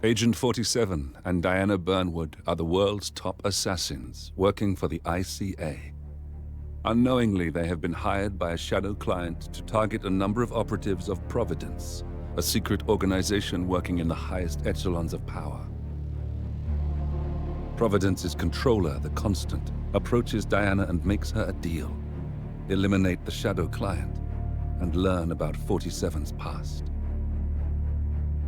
Agent 47 and Diana Burnwood are the world's top assassins working for the ICA. Unknowingly, they have been hired by a shadow client to target a number of operatives of Providence, a secret organization working in the highest echelons of power. Providence's controller, the Constant, approaches Diana and makes her a deal. Eliminate the shadow client and learn about 47's past.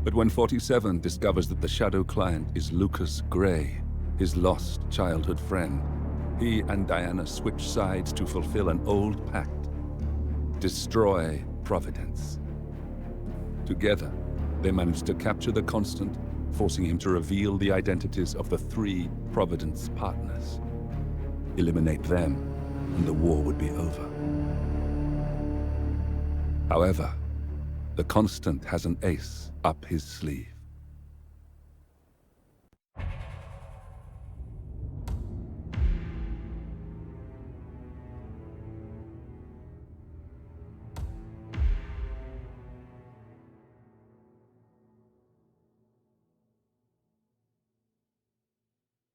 But when 47 discovers that the shadow client is Lucas Gray, his lost childhood friend, he and Diana switch sides to fulfill an old pact: destroy Providence. Together, they manage to capture the Constant, forcing him to reveal the identities of the 3 Providence partners. Eliminate them, and the war would be over. However, the Constant has an ace up his sleeve.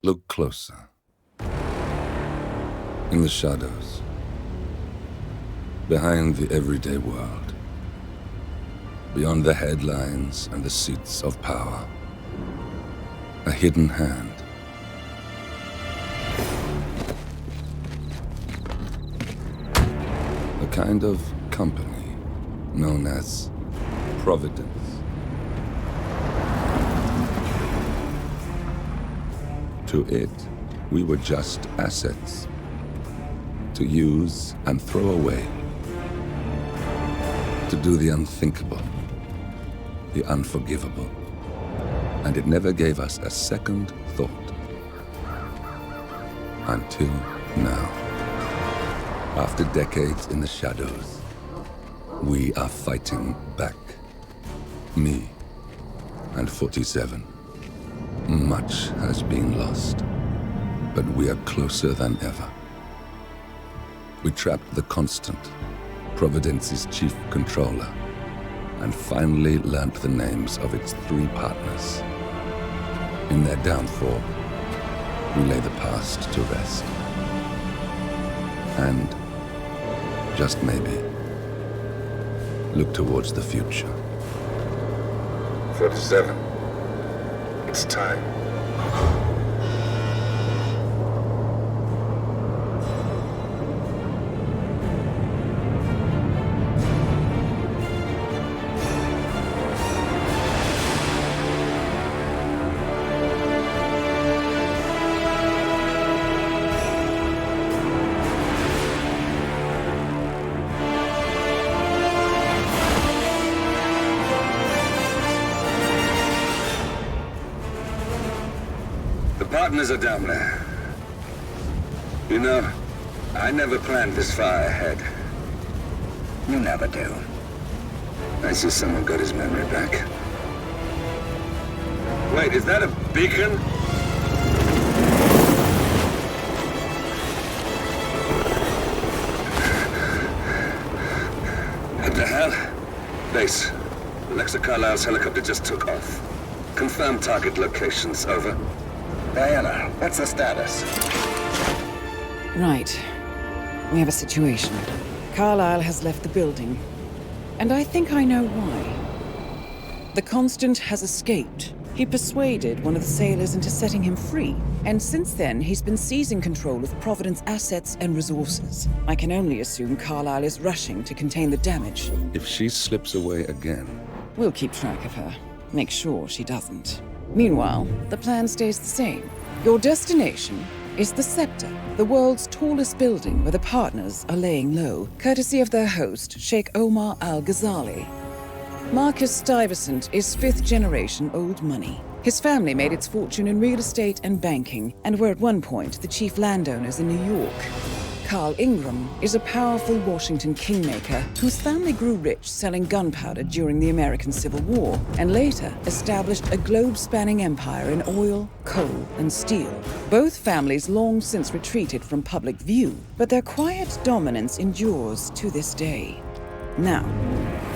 Look closer. In the shadows. Behind the everyday world. Beyond the headlines and the seats of power. A hidden hand. A kind of company known as Providence. To it, we were just assets. To use and throw away. To do the unthinkable. The unforgivable. And it never gave us a second thought. Until now. After decades in the shadows, we are fighting back. Me and 47. Much has been lost, but we are closer than ever. We trapped the Constant, Providence's chief controller, and finally learnt the names of its 3 partners. In their downfall, we lay the past to rest. And, just maybe, look towards the future. 47. It's time. Partners are down there. You know, I never planned this far ahead. You never do. I see someone got his memory back. Wait, is that a beacon? What the hell? Base. Alexa Carlisle's helicopter just took off. Confirm target locations, over. Diana, what's the status? Right. We have a situation. Carlisle has left the building. And I think I know why. The Constant has escaped. He persuaded one of the sailors into setting him free. And since then, he's been seizing control of Providence assets and resources. I can only assume Carlisle is rushing to contain the damage. If she slips away again... We'll keep track of her. Make sure she doesn't. Meanwhile, the plan stays the same. Your destination is the Scepter, the world's tallest building where the partners are laying low, courtesy of their host, Sheikh Omar Al-Ghazali. Marcus Stuyvesant is 5th-generation old money. His family made its fortune in real estate and banking, and were at one point the chief landowners in New York. Carl Ingram is a powerful Washington kingmaker whose family grew rich selling gunpowder during the American Civil War, and later established a globe-spanning empire in oil, coal, and steel. Both families long since retreated from public view, but their quiet dominance endures to this day. Now,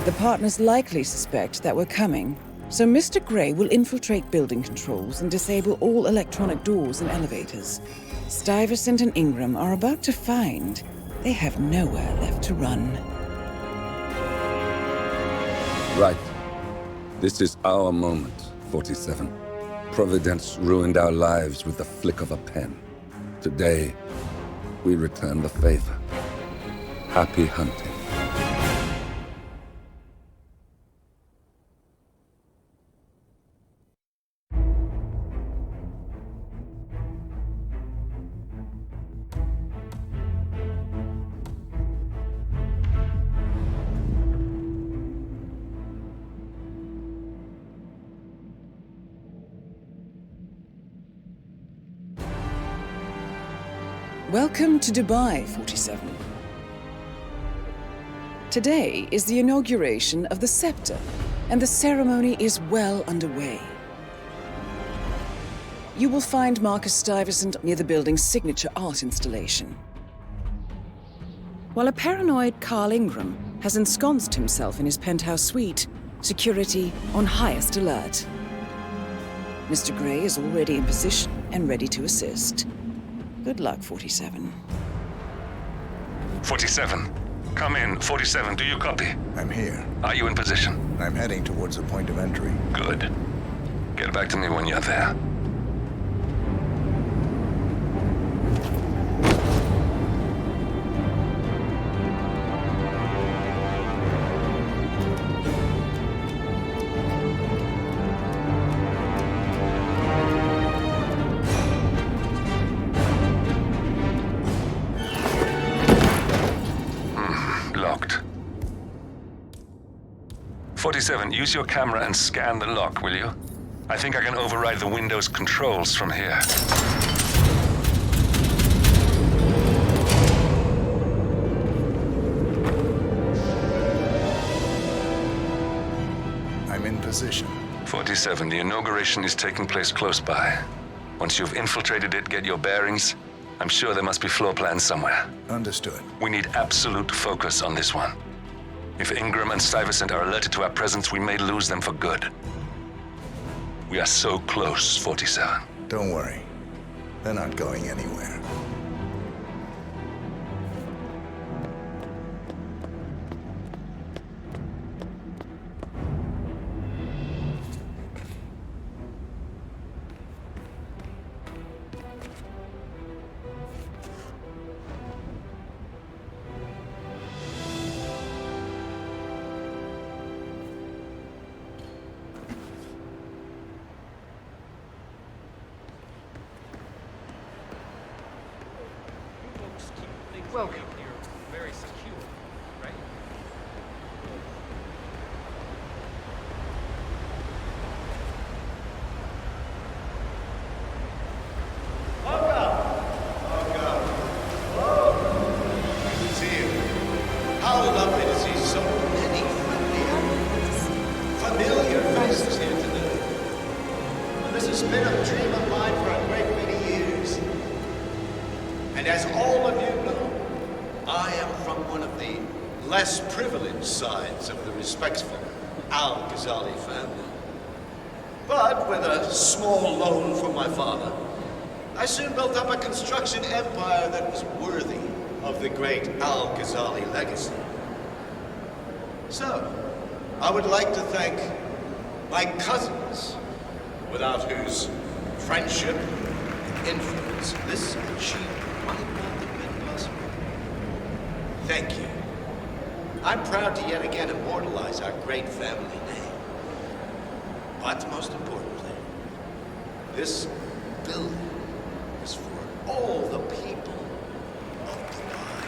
the partners likely suspect that we're coming, So Mr. Grey will infiltrate building controls and disable all electronic doors and elevators. Stuyvesant and Ingram are about to find they have nowhere left to run. Right. This is our moment, 47. Providence ruined our lives with the flick of a pen. Today, we return the favor. Happy hunting. Welcome to Dubai, 47. Today is the inauguration of the scepter, and the ceremony is well underway. You will find Marcus Stuyvesant near the building's signature art installation, while a paranoid Carl Ingram has ensconced himself in his penthouse suite, security on highest alert. Mr. Grey is already in position and ready to assist. Good luck, 47. 47. Come in. 47, do you copy? I'm here. Are you in position? I'm heading towards the point of entry. Good. Get back to me when you're there. Locked. 47, use your camera and scan the lock, will you? I think I can override the Windows controls from here. I'm in position. 47, the inauguration is taking place close by. Once you've infiltrated it, get your bearings. I'm sure there must be floor plans somewhere. Understood. We need absolute focus on this one. If Ingram and Stuyvesant are alerted to our presence, we may lose them for good. We are so close, 47. Don't worry. They're not going anywhere. Welcome. You're very secure, right? Good to see you. How lovely to see so many familiar faces here today. Well, this has been a dream of mine for a great many years. And as all of you know, I am from one of the less privileged sides of the respectful Al-Ghazali family. But with a small loan from my father, I soon built up a construction empire that was worthy of the great Al-Ghazali legacy. So, I would like to thank my cousins, without whose friendship and influence this achievement might not have been possible. Thank you. I'm proud to yet again immortalize our great family name. But most importantly, this building is for all the people of Dubai,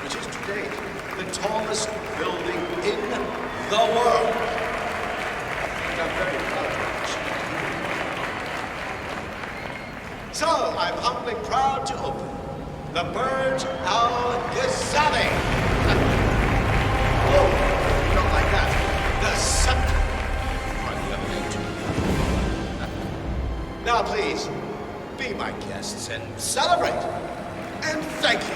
which is to date the tallest building in the world. And I'm very proud to achieve. So I'm humbly proud to open the Burj Al Ghazali. Oh, you don't like that? The scepter. Now, please, be my guests and celebrate. And thank you.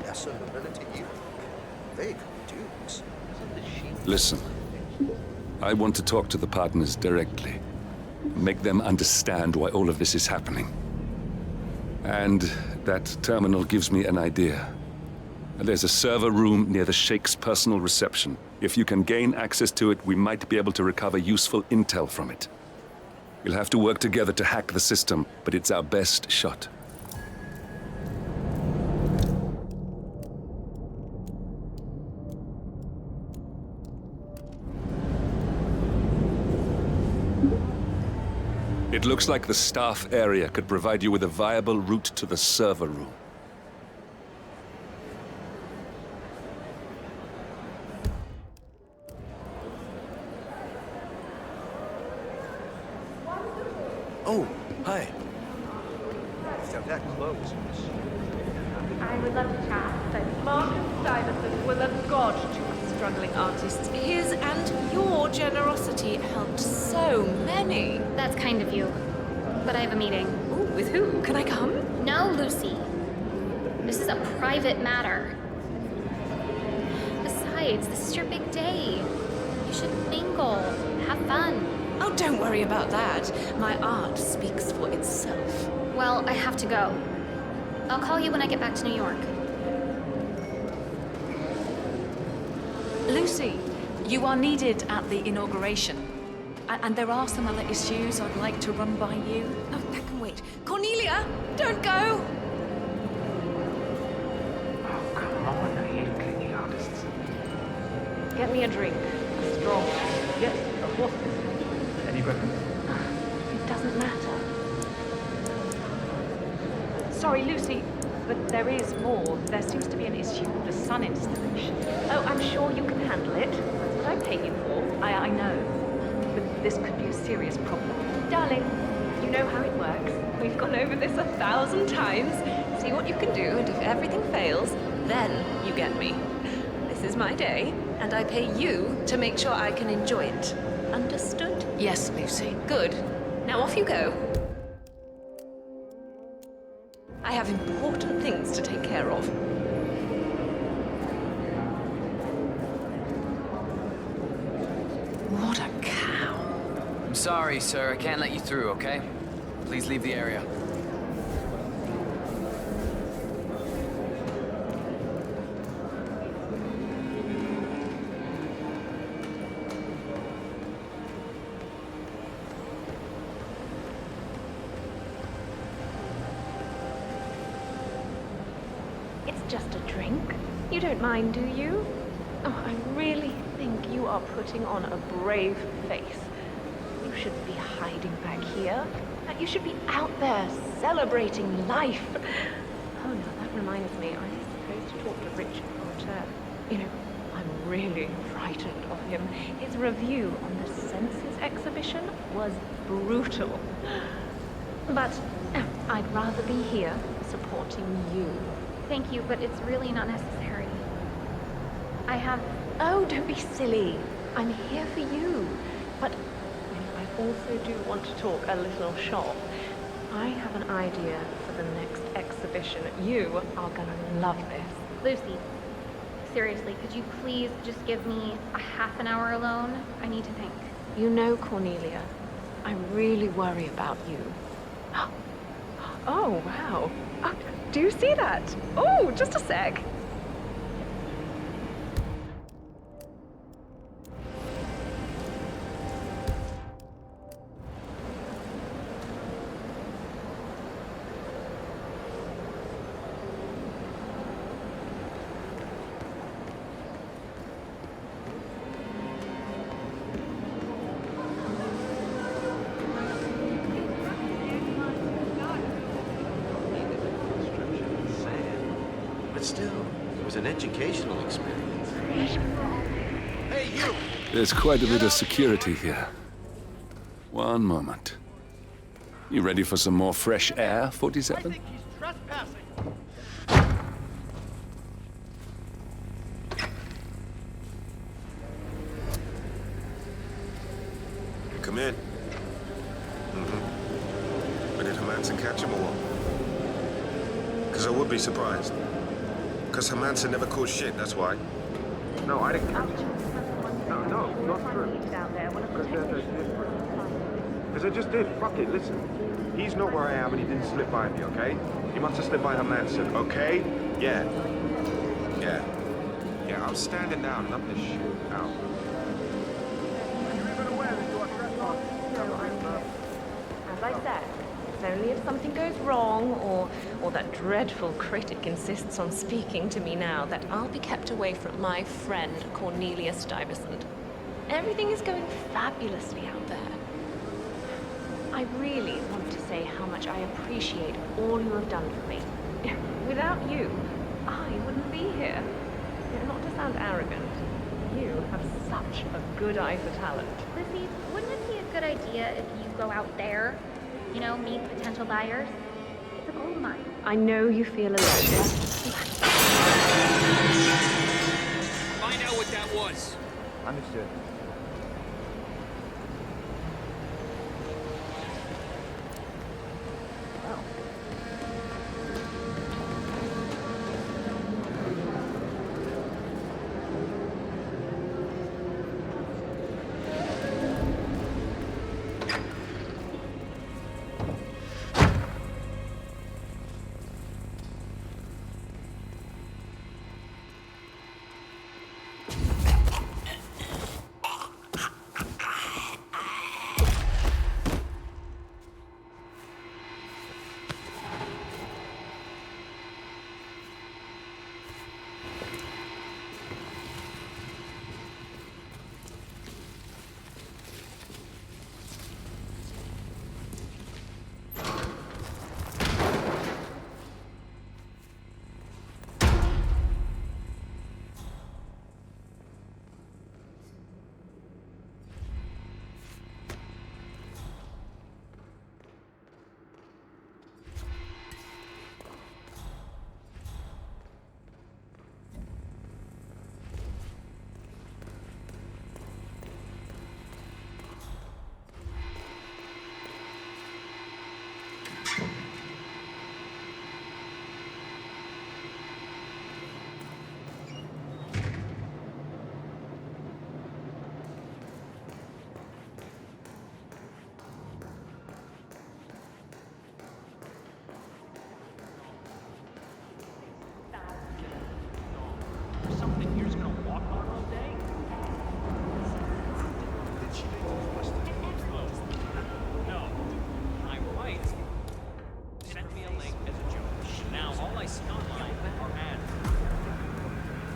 lesser nobility you. They could dukes. Listen, I want to talk to the partners directly. Make them understand why all of this is happening. And that terminal gives me an idea. There's a server room near the Sheikh's personal reception. If you can gain access to it, we might be able to recover useful intel from it. We'll have to work together to hack the system, but it's our best shot. It looks like the staff area could provide you with a viable route to the server room. Oh, hi. So that close. I would love to chat, but Marcus Stuyvesant will have got to us struggling artists. His and your generosity helped so many. That's kind of you. But I have a meeting. Ooh, with who? Can I come? No, Lucy. This is a private matter. Besides, this is your big day. You should mingle, have fun. Oh, don't worry about that. My art speaks for itself. Well, I have to go. I'll call you when I get back to New York. Lucy, you are needed at the inauguration. And there are some other issues I'd like to run by you. Oh, that can wait. Cornelia, don't go! Oh, come on, I hate cleaning artists. Get me a drink. A strong. Yes, of course. Any preference? It doesn't matter. Sorry, Lucy, but there is more. There seems to be an issue with the sun installation. Oh, I'm sure you can handle it. That's what I pay you for. I know. But this could be a serious problem. Darling, you know how it works. We've gone over this 1,000 times. See what you can do, and if everything fails, then you get me. This is my day, and I pay you to make sure I can enjoy it. Understood? Yes, Lucy. Good. Now off you go. I have important things to take care of. What a cow. I'm sorry, sir. I can't let you through, okay? Please leave the area. It's just a drink. You don't mind, do you? Oh, I really think you are putting on a brave face. You shouldn't be hiding back here. You should be out there celebrating life. Oh no, that reminds me. I was supposed to talk to Richard Porter. You know, I'm really frightened of him. His review on the Senses exhibition was brutal. But I'd rather be here supporting you. Thank you, but it's really not necessary. I have... Oh, don't be silly. I'm here for you. But I also do want to talk a little shop. I have an idea for the next exhibition. You are gonna love this. Lucy, seriously, could you please just give me a half an hour alone? I need to think. You know, Cornelia, I really worry about you. Oh, wow. Oh, do you see that? Oh, just a sec. But still, it was an educational experience. Hey, you! There's quite a bit of security here. One moment. You ready for some more fresh air, 47? He's trespassing. Come in. But did Hermanson catch him or what? Because I would be surprised. Because Hermanson never caused shit, that's why. No, I didn't catch it. No, not true. Because I just did. Fuck it, listen. He's not where I am and he didn't slip by me, okay? He must have slipped by Hermanson, okay? Yeah. Yeah. Yeah, I'm standing down, not this shit. Out. As I said, it's only if something goes wrong or that dreadful critic insists on speaking to me now that I'll be kept away from my friend Cornelia Stuyvesant. Everything is going fabulously out there. I really want to say how much I appreciate all you have done for me. Without you, I wouldn't be here. Not to sound arrogant, you have such a good eye for talent. Lizzie, wouldn't it be a good idea if you go out there, you know, meet potential buyers? It's a gold mine. I know you feel alone. Find out what that was. Understood.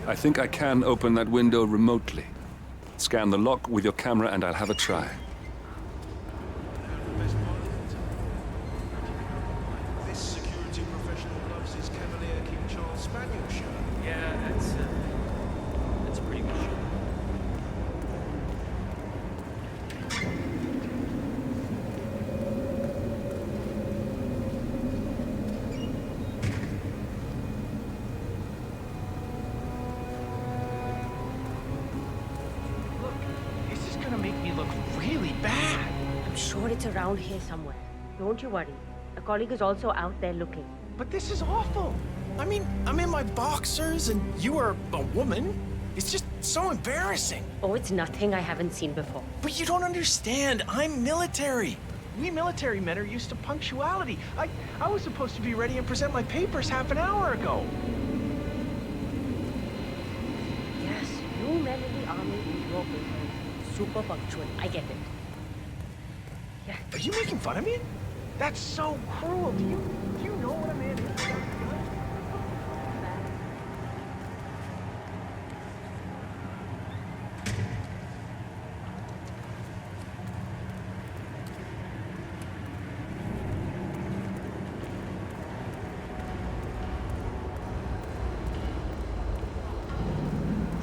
I think I can open that window remotely. Scan the lock with your camera and I'll have a try. This security professional loves his Cavalier King Charles Spaniel shirt. Yeah, that's a pretty good show. It's around here somewhere. Don't you worry. A colleague is also out there looking. But this is awful. I mean, I'm in my boxers and you are a woman. It's just so embarrassing. Oh, it's nothing I haven't seen before. But you don't understand. I'm military. We military men are used to punctuality. I was supposed to be ready and present my papers half an hour ago. Yes, you men in the army do your papers. Super punctual. I get it. Yeah. Are you making fun of me? That's so cruel. Do you know what a man is?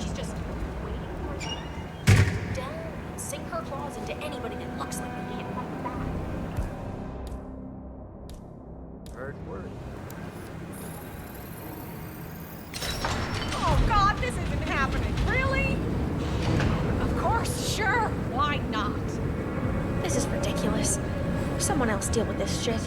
She's just waiting for you. Down, sink her claws into anybody that looks like me. Word. Oh God, this isn't happening. Really? Of course, sure. Why not? This is ridiculous. Someone else deal with this shit.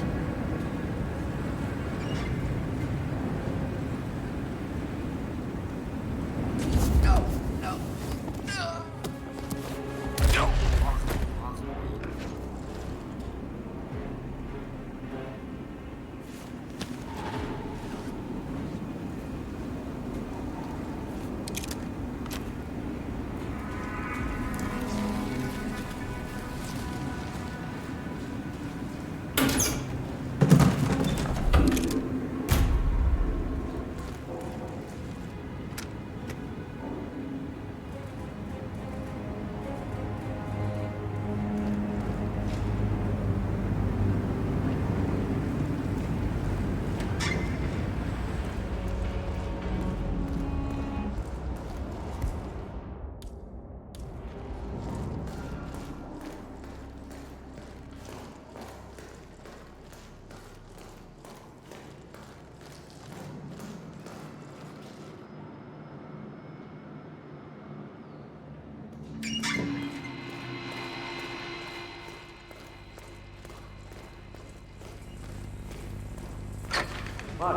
Any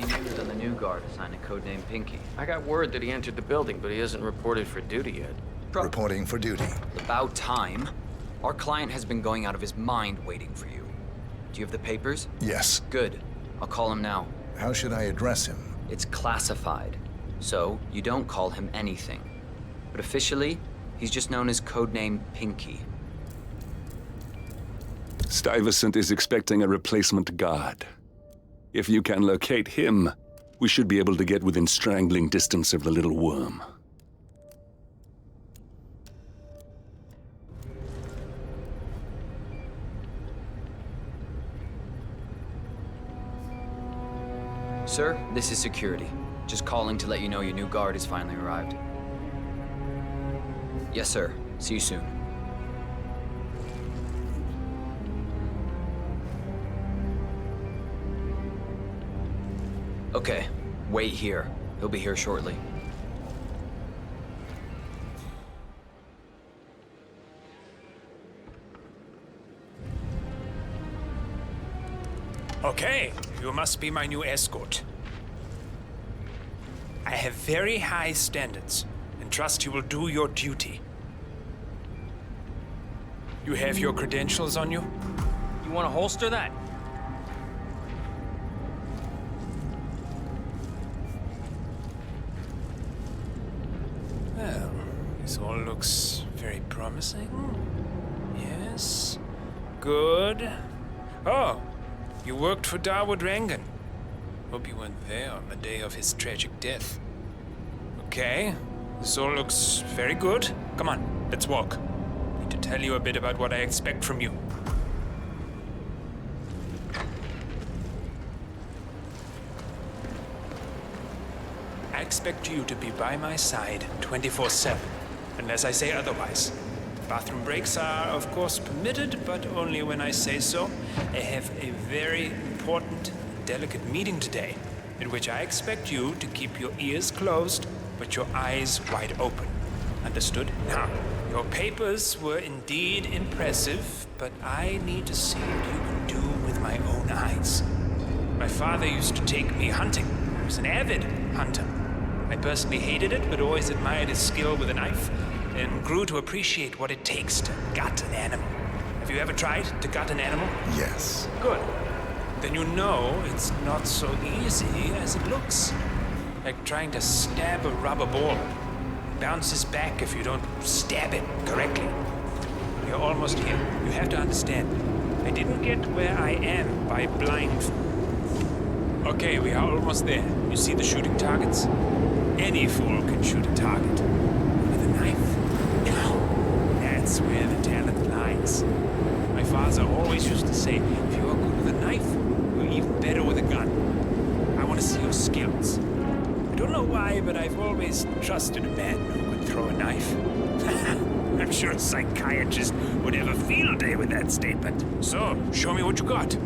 news on the new guard assigned to codename Pinky? I got word that he entered the building, but he hasn't reported for duty yet. Reporting for duty. About time. Our client has been going out of his mind waiting for you. Do you have the papers? Yes. Good. I'll call him now. How should I address him? It's classified, so you don't call him anything. But officially, he's just known as codename Pinky. Stuyvesant is expecting a replacement guard. If you can locate him, we should be able to get within strangling distance of the little worm. Sir, this is security. Just calling to let you know your new guard has finally arrived. Yes, sir. See you soon. Okay, wait here. He'll be here shortly. Okay, you must be my new escort. I have very high standards, and trust you will do your duty. You have your credentials on you? You want to holster that? Well, this all looks very promising. Yes. Good. Oh, you worked for Dawood Rangan. Hope you weren't there on the day of his tragic death. Okay, this all looks very good. Come on, let's walk. I need to tell you a bit about what I expect from you. I expect you to be by my side 24/7, unless I say otherwise. Bathroom breaks are, of course, permitted, but only when I say so. I have a very important, delicate meeting today, in which I expect you to keep your ears closed, but your eyes wide open. Understood? Now, your papers were indeed impressive, but I need to see what you can do with my own eyes. My father used to take me hunting. I was an avid hunter. I personally hated it, but always admired his skill with a knife, and grew to appreciate what it takes to gut an animal. Have you ever tried to gut an animal? Yes. Good. Then you know it's not so easy as it looks. Like trying to stab a rubber ball. It bounces back if you don't stab it correctly. You're almost here. You have to understand. I didn't get where I am by blind. Okay, we are almost there. You see the shooting targets? Any fool can shoot a target. With a knife? No. That's where the talent lies. My father always used to say, if you are good with a knife, you're even better with a gun. I want to see your skills. I don't know why, but I've always trusted a man who could throw a knife. I'm sure a psychiatrist would have a field day with that statement. So, show me what you got.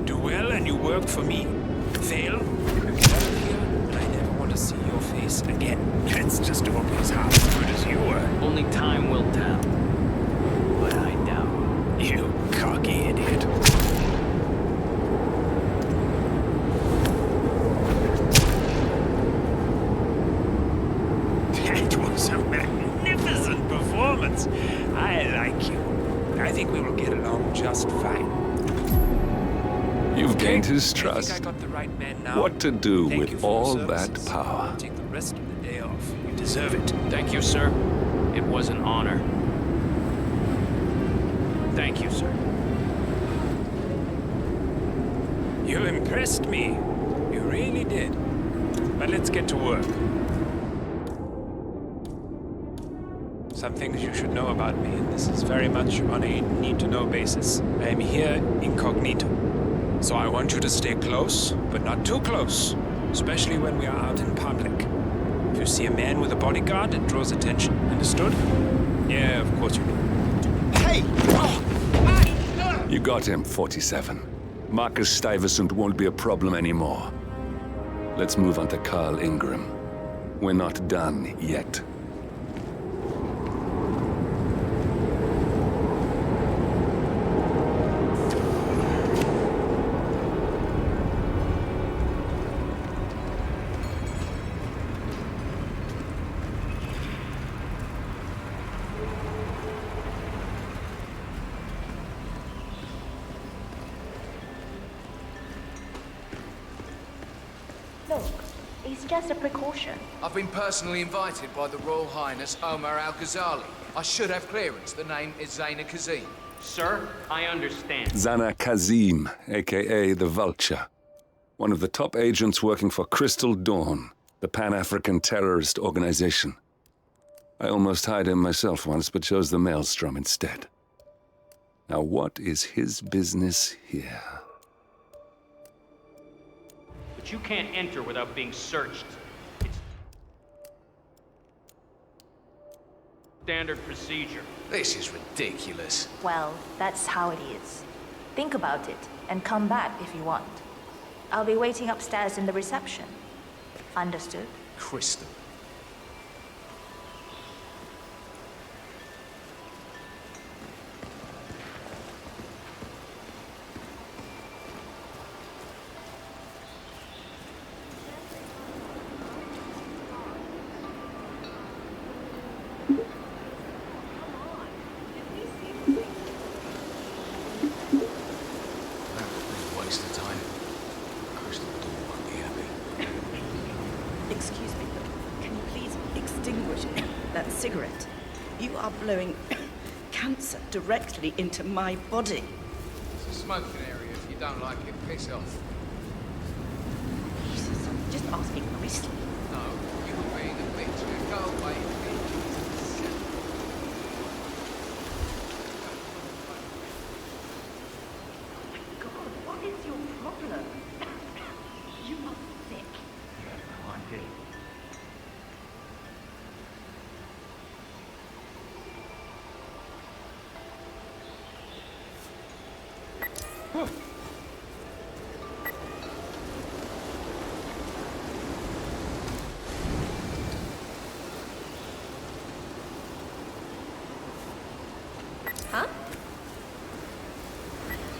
Do well and you work for me. Fail, you get out of here, and I never want to see your face again. It's just always half as good as you were. Only time will tell. But I doubt. You cocky idiot. That was a magnificent performance. I like you. I think we will get along just fine. You've gained his trust. I think I got the right man now. What to do Thank with you for all your that services. power? Take the rest of the day off. You deserve it. Thank you, sir. It was an honor. Thank you, sir. You impressed me. You really did. But let's get to work. Some things you should know about me, and this is very much on a need-to-know basis. I am here incognito. So I want you to stay close, but not too close, especially when we are out in public. If you see a man with a bodyguard, it draws attention. Understood? Yeah, of course you do. Hey! You got him, 47. Marcus Stuyvesant won't be a problem anymore. Let's move on to Carl Ingram. We're not done yet. Look, it's just a precaution. I've been personally invited by the Royal Highness Omar Al-Ghazali. I should have clearance. The name is Zaina Kazim. Sir, I understand. Zana Kazim, aka the Vulture. One of the top agents working for Crystal Dawn, the Pan-African terrorist organization. I almost hired him myself once, but chose the Maelstrom instead. Now what is his business here? But you can't enter without being searched. It's standard procedure. This is ridiculous. Well, that's how it is. Think about it, and come back if you want. I'll be waiting upstairs in the reception. Understood? Crystal. Waste of time. Crystal Dawn won't be happy. Excuse me, but can you please extinguish that cigarette? You are blowing cancer directly into my body. It's a smoking area. If you don't like it, piss off. Jesus, I'm just asking nicely. No, you were being a bitch. Go away. What is your problem? You are sick. Haunted. Huh?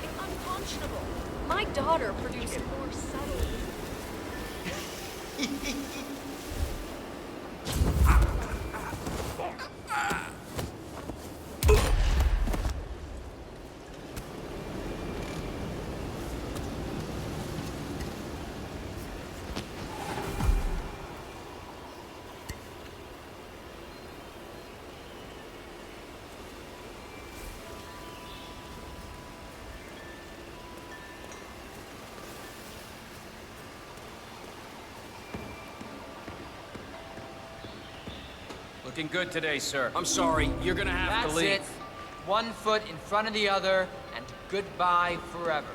It's unconscionable. My daughter produced more subtle. Looking good today, sir. I'm sorry, you're gonna have to leave. That's it. One foot in front of the other, and goodbye forever.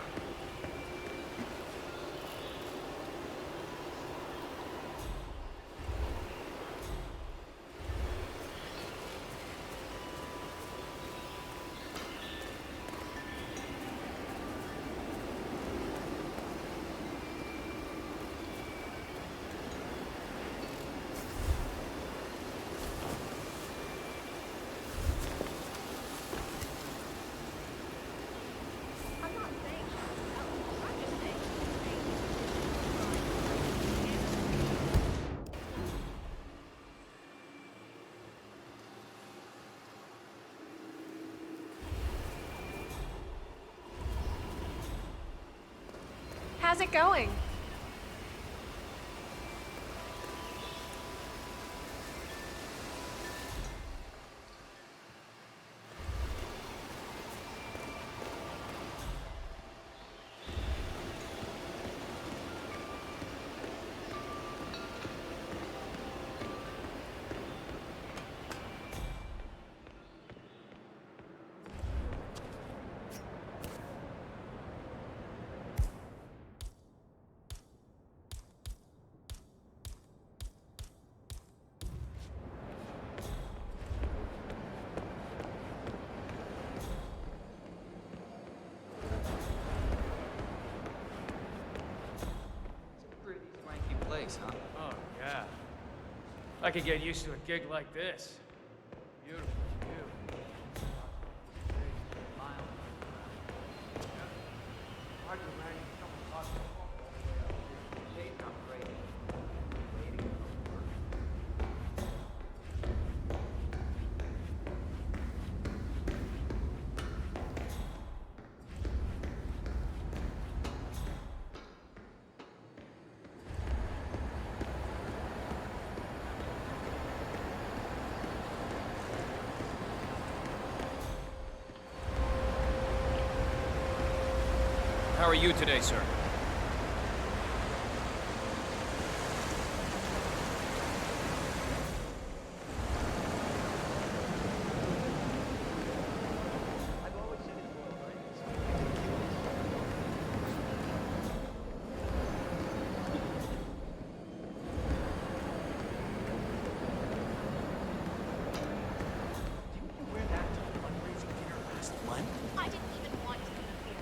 How's it going? Place, huh? Oh, yeah. I could get used to a gig like this. Beautiful view. How are you today, sir? I didn't even want to interfere.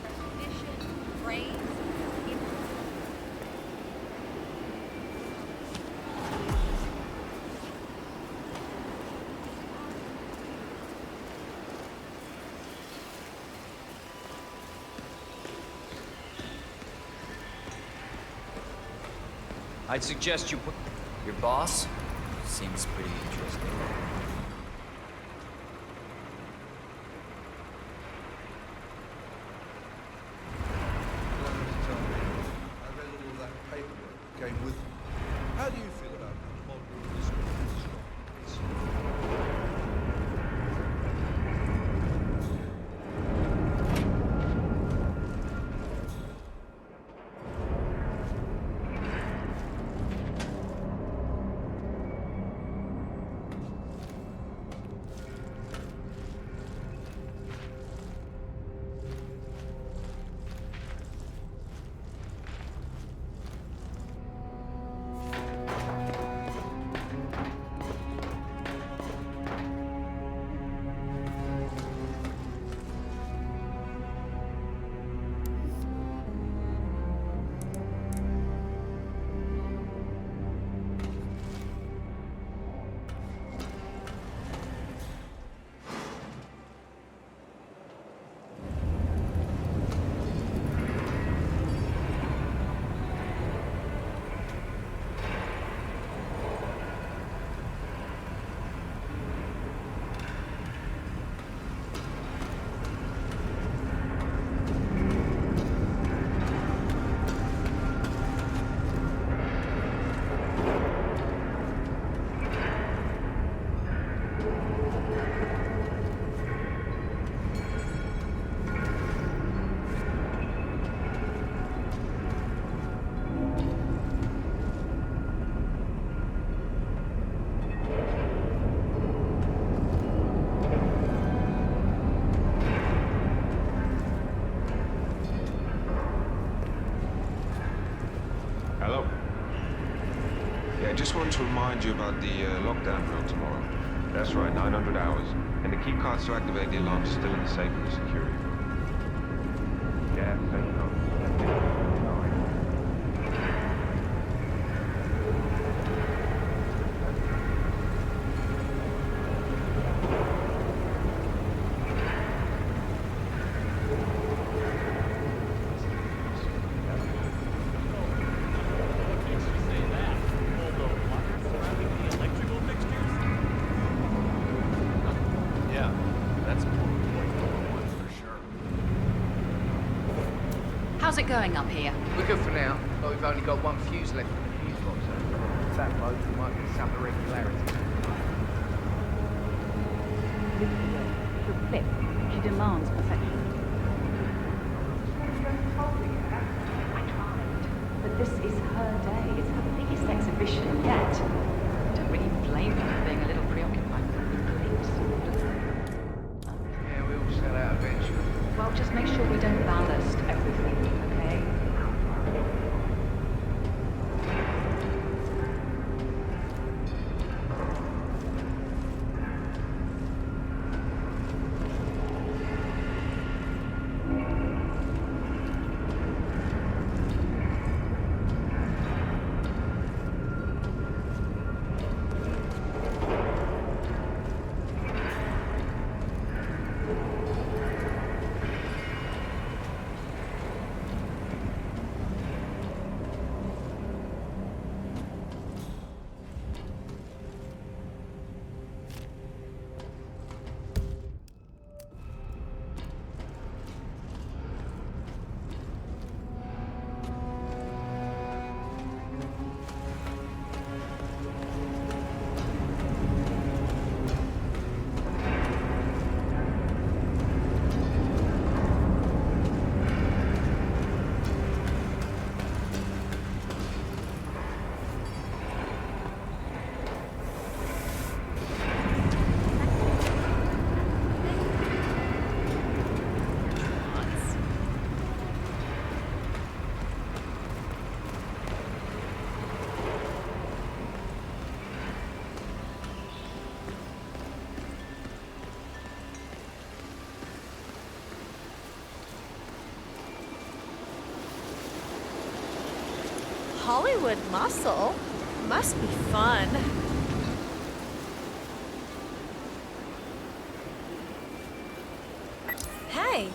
Recognition, praise, I'd suggest you put... Your boss? Seems pretty interesting. I read all of that paperwork that came with it. How do you feel about the model of this just want to remind you about the lockdown drill tomorrow. That's right, 900 hours. And the key cards to activate the alarm is still in the safe with the security. Yeah, so you know. How's it going up here? We're good for now, but we've only got one fuse left in the fuse box. If that blows, there might be some irregularities. The flip. She demands perfection. I tried. But this is her day. It's her biggest exhibition yet. I don't really blame her for being a little preoccupied with grapes. Yeah, we all sell out eventually. Well, just make sure we don't ballast everything, okay? Hollywood muscle. Must be fun. Hey.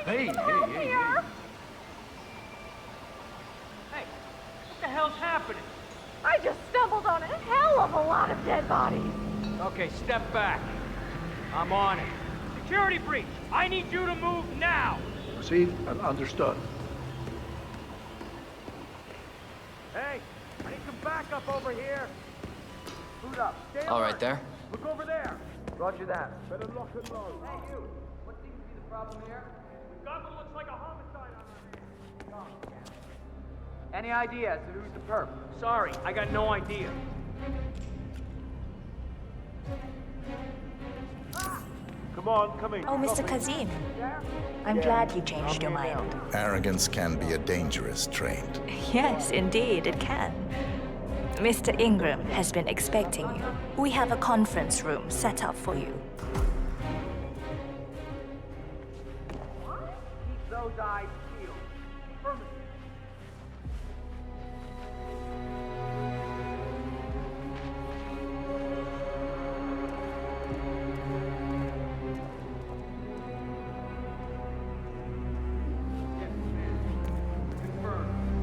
Hey, hey. Hey, what the hell's happening? I just stumbled on a hell of a lot of dead bodies. Okay, step back. I'm on it. Security breach. I need you to move now. See, understood. Hey, I need some backup over here. Boot up. Stay All alert. right there. Look over there. Roger that. Better lock and load. Hey, you. What seems to be the problem here? We've got what looks like a homicide on our hands. Any idea as to who's the perp? Sorry, I got no idea. Come on, come in. Oh, Mr. Kazim. I'm glad you changed your mind. Arrogance can be a dangerous trait. Yes, indeed, it can. Mr. Ingram has been expecting you. We have a conference room set up for you. Keep those eyes peeled. Affirmative.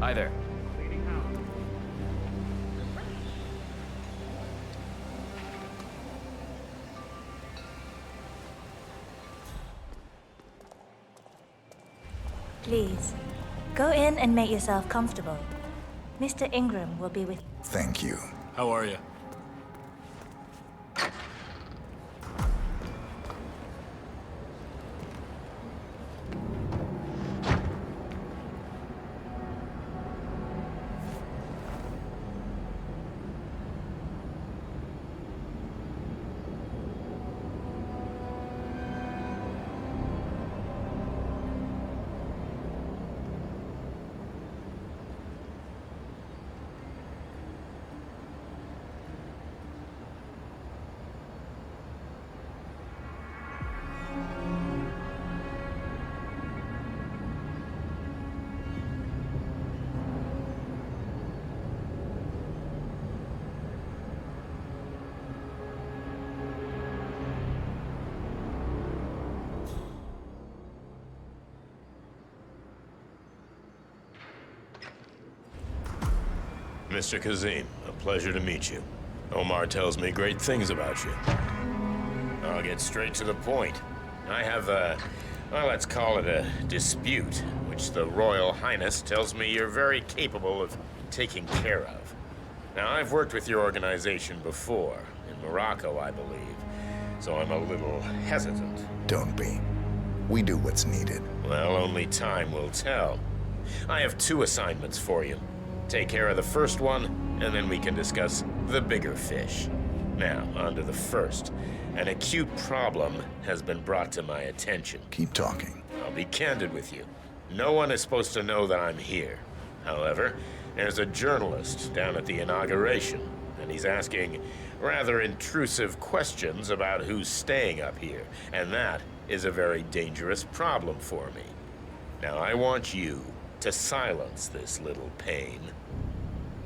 Hi there. Please, go in and make yourself comfortable. Mr. Ingram will be with you. Thank you. How are you? Mr. Kazim, a pleasure to meet you. Omar tells me great things about you. I'll get straight to the point. I have a, well, let's call it a dispute, which the Royal Highness tells me you're very capable of taking care of. Now, I've worked with your organization before, in Morocco, I believe, so I'm a little hesitant. Don't be. We do what's needed. Well, only time will tell. I have 2 assignments for you. Take care of the first one, and then we can discuss the bigger fish. Now, on to the first. An acute problem has been brought to my attention. Keep talking. I'll be candid with you. No one is supposed to know that I'm here. However, there's a journalist down at the inauguration, and he's asking rather intrusive questions about who's staying up here, and that is a very dangerous problem for me. Now, I want you to silence this little pain.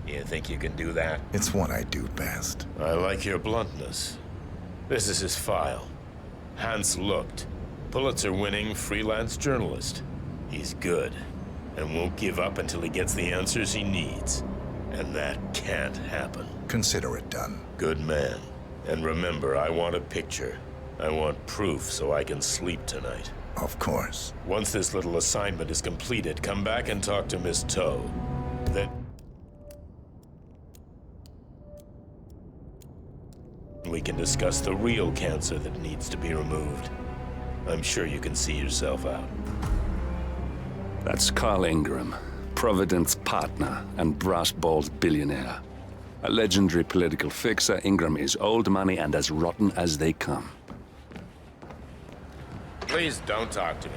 You think you can do that? It's what I do best. I like your bluntness. This is his file. Hans Lucht, Pulitzer-winning freelance journalist. He's good, and won't give up until he gets the answers he needs. And that can't happen. Consider it done. Good man. And remember, I want a picture. I want proof so I can sleep tonight. Of course. Once this little assignment is completed, come back and talk to Miss Toe. Then we can discuss the real cancer that needs to be removed. I'm sure you can see yourself out. That's Carl Ingram, Providence partner and brass balls billionaire. A legendary political fixer, Ingram is old money and as rotten as they come. Please don't talk to me.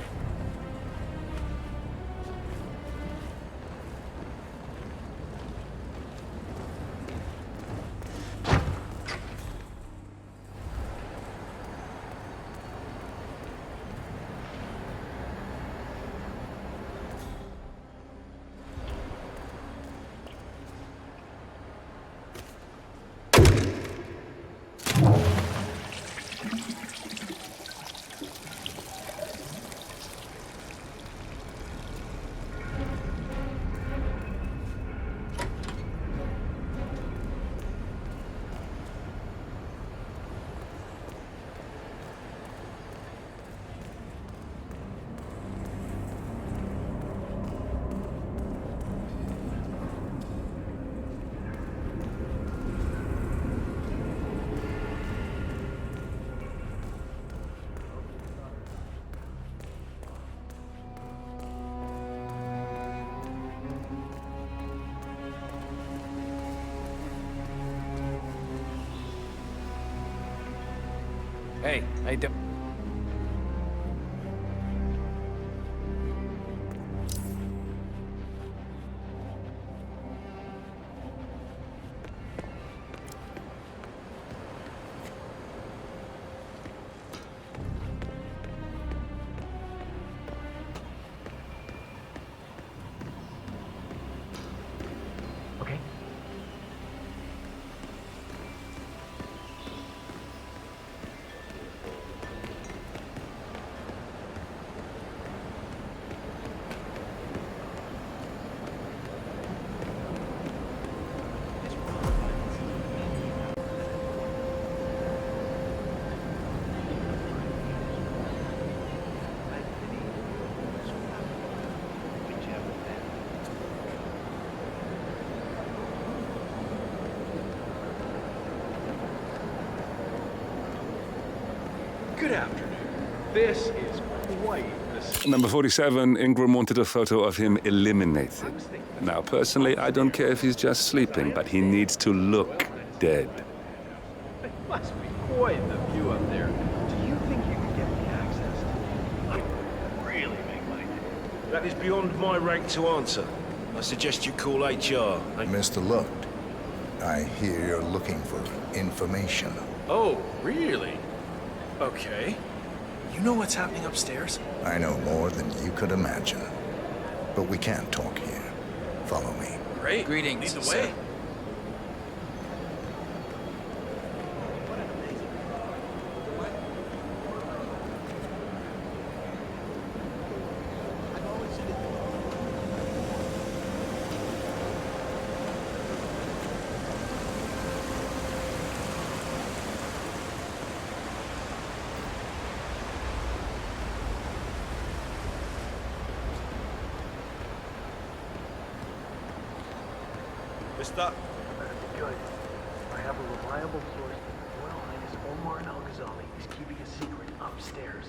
Hey, I don't... Okay. Good afternoon. This is quite the... Number 47, Ingram wanted a photo of him eliminated. Now, personally, I don't care if he's just sleeping, but he needs to look dead. It must be quite the view up there. Do you think you could get me access to it? I really make my day. That is beyond my rank to answer. I suggest you call HR. Mr. Lucht, I hear you're looking for information. Oh, really? Okay. You know what's happening upstairs? I know more than you could imagine. But we can't talk here. Follow me. Great. Greetings, Lead the sir. way. Mister? Good. I have a reliable source that Royal Highness Omar Al-Ghazali is keeping a secret upstairs.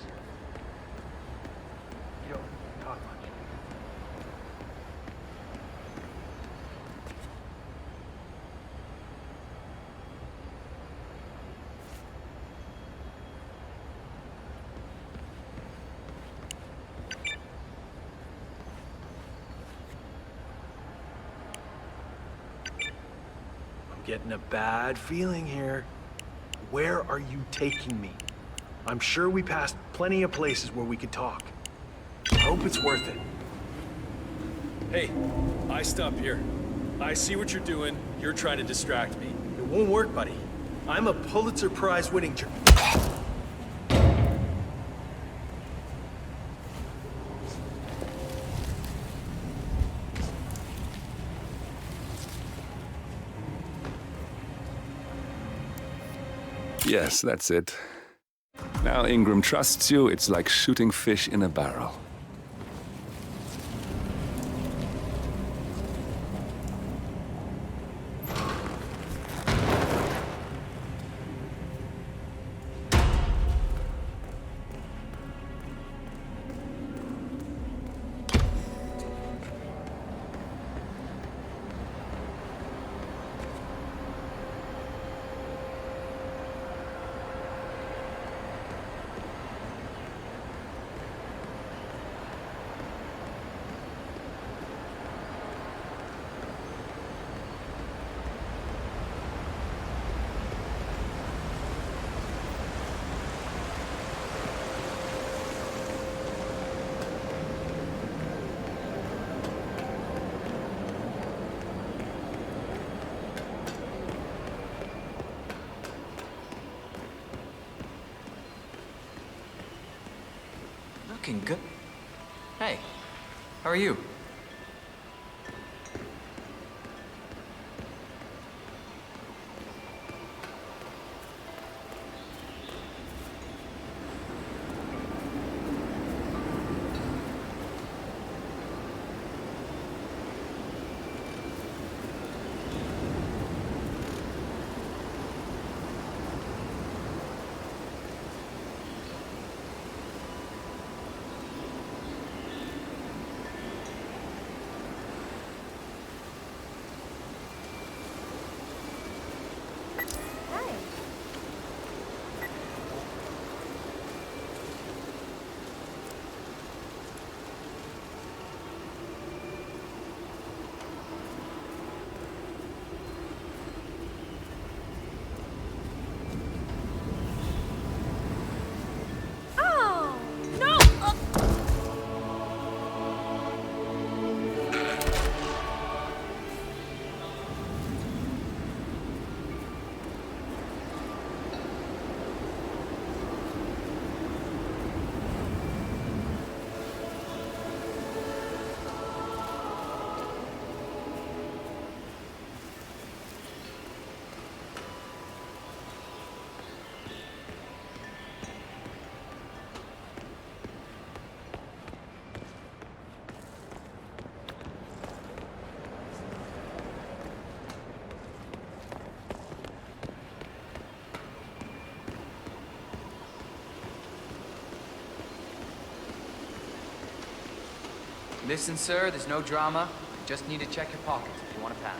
You don't talk much. Getting a bad feeling here. Where are you taking me? I'm sure we passed plenty of places where we could talk. I hope it's worth it. Hey, I stop here. I see what you're doing. You're trying to distract me. It won't work, buddy. I'm a Pulitzer Prize winning Yes, that's it. Now Ingram trusts you, it's like shooting fish in a barrel. Looking good. Hey, how are you? Listen, sir, there's no drama. You just need to check your pockets if you want to pass.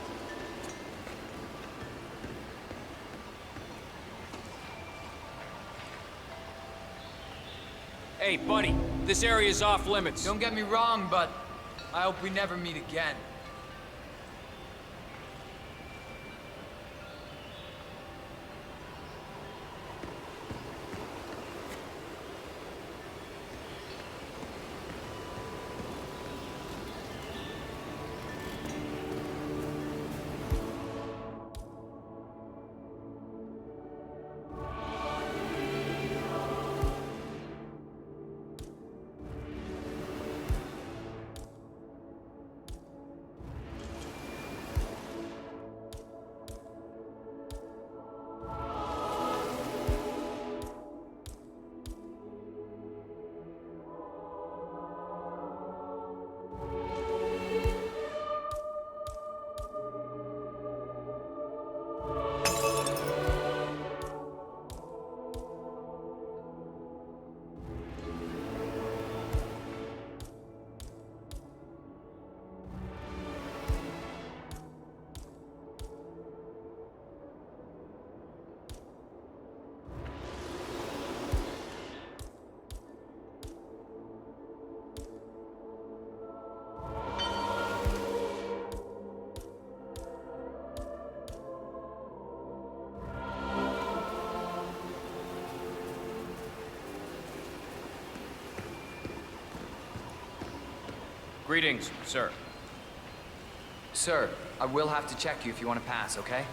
Hey, buddy, this area's off limits. Don't get me wrong, but I hope we never meet again. Greetings, sir. Sir, I will have to check you if you want to pass, okay?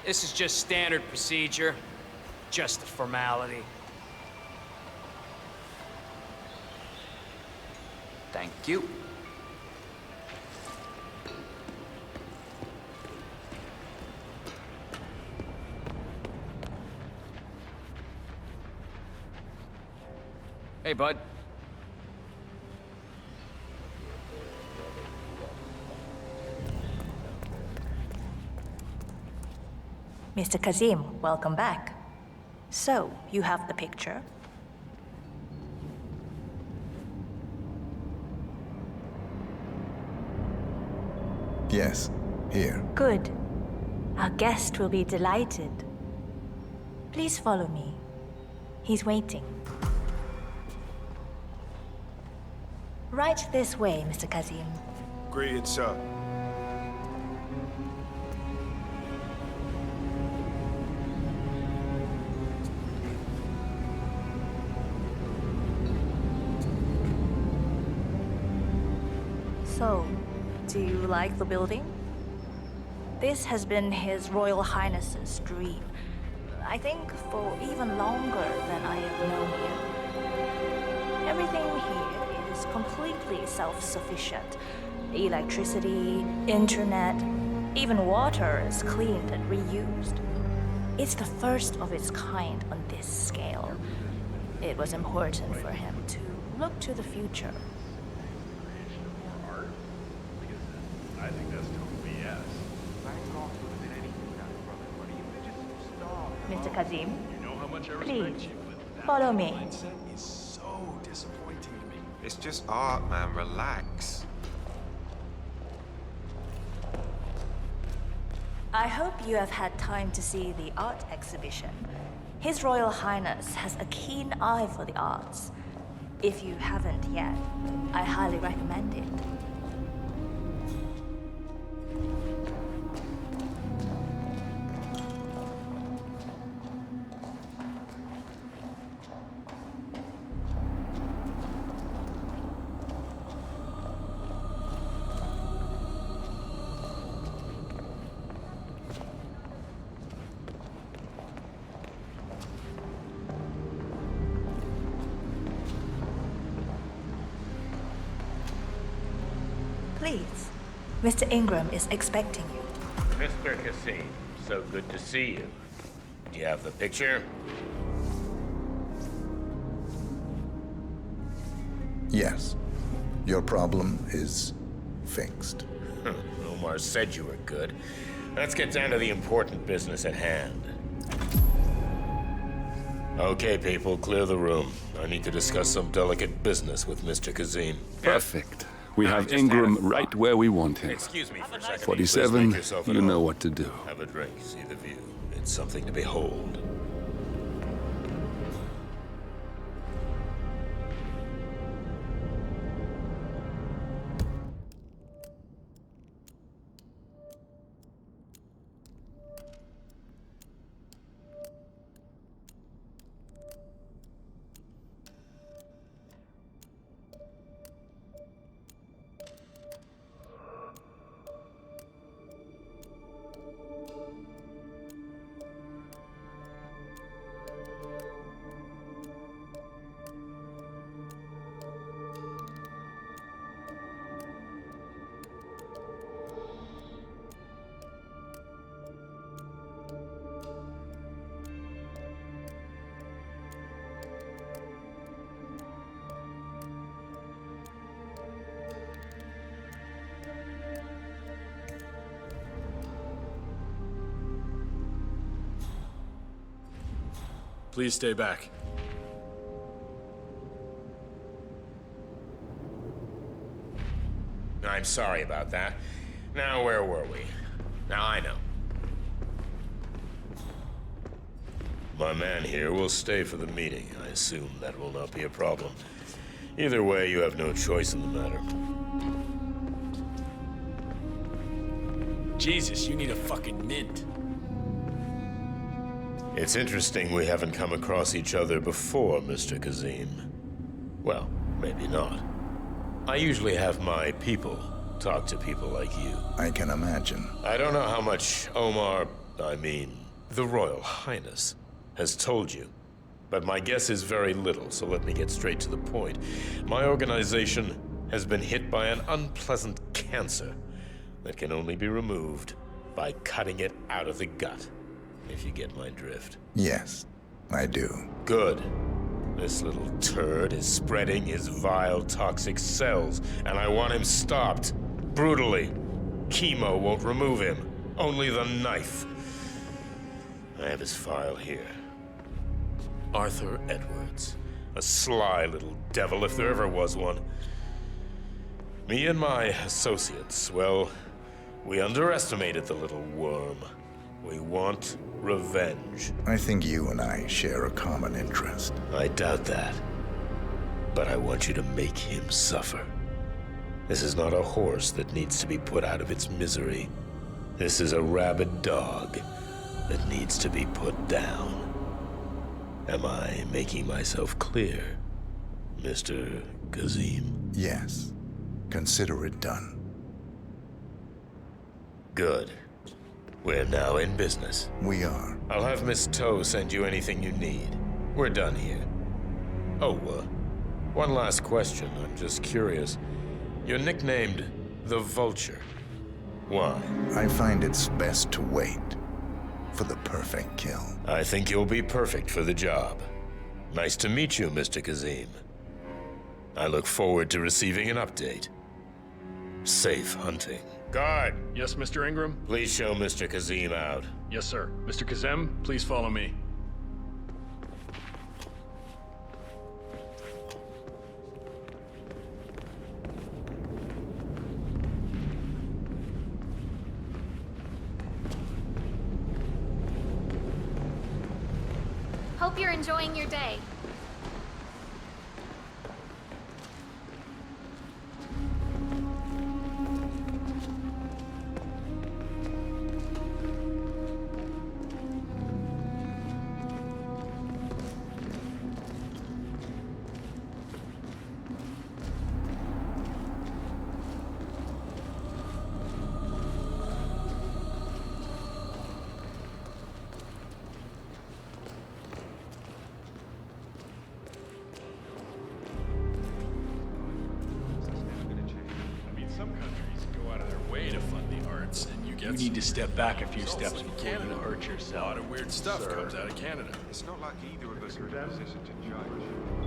This is just standard procedure. Just a formality. Thank you. Hey, bud. Mr. Kazim, welcome back. So, you have the picture? Yes, here. Good. Our guest will be delighted. Please follow me. He's waiting. Right this way, Mr. Kazim. Greetings, sir. So, do you like the building? This has been His Royal Highness's dream. I think for even longer than I have known him. Everything here is completely self-sufficient. Electricity, internet, even water is cleaned and reused. It's the first of its kind on this scale. It was important for him to look to the future. I think that's total BS. Mr. Kazim, You know how much I please, respect you, but that follow me. mindset is so disappointing to me. It's just art, man. Relax. I hope you have had time to see the art exhibition. His Royal Highness has a keen eye for the arts. If you haven't yet, I highly recommend it. Please, Mr. Ingram is expecting you. Mr. Cassim, so good to see you. Do you have the picture? Yes. Your problem is fixed. Omar said you were good. Let's get down to the important business at hand. Okay, people, clear the room. I need to discuss some delicate business with Mr. Kazim. Perfect. We have Ingram right where we want him. Excuse me for a second. 47, Please make yourself at you know home. what to do. Have a drink, see the view. It's something to behold. Please stay back. I'm sorry about that. Now, where were we? Now I know. My man here will stay for the meeting. I assume that will not be a problem. Either way, you have no choice in the matter. Jesus, you need a fucking mint. It's interesting we haven't come across each other before, Mr. Kazim. Well, maybe not. I usually have my people talk to people like you. I can imagine. I don't know how much the Royal Highness, has told you. But my guess is very little, so let me get straight to the point. My organization has been hit by an unpleasant cancer that can only be removed by cutting it out of the gut, if you get my drift. Yes, I do. Good. This little turd is spreading his vile, toxic cells, and I want him stopped. Brutally. Chemo won't remove him. Only the knife. I have his file here. Arthur Edwards. A sly little devil, if there ever was one. Me and my associates, well, we underestimated the little worm. We want revenge. I think you and I share a common interest. I doubt that. But I want you to make him suffer. This is not a horse that needs to be put out of its misery. This is a rabid dog that needs to be put down. Am I making myself clear, Mr. Kazim? Yes. Consider it done. Good. We're now in business. We are. I'll have Miss Toe send you anything you need. We're done here. Oh, one last question. I'm just curious. You're nicknamed the Vulture. Why? I find it's best to wait for the perfect kill. I think you'll be perfect for the job. Nice to meet you, Mr. Kazim. I look forward to receiving an update. Safe hunting. Guard! Yes, Mr. Ingram? Please show Mr. Kazim out. Yes, sir. Mr. Kazem, please follow me. Hope you're enjoying your day. You need to step back a few steps before you hurt yourself. A lot of weird stuff comes out of Canada. It's not like either of us are in a position to judge.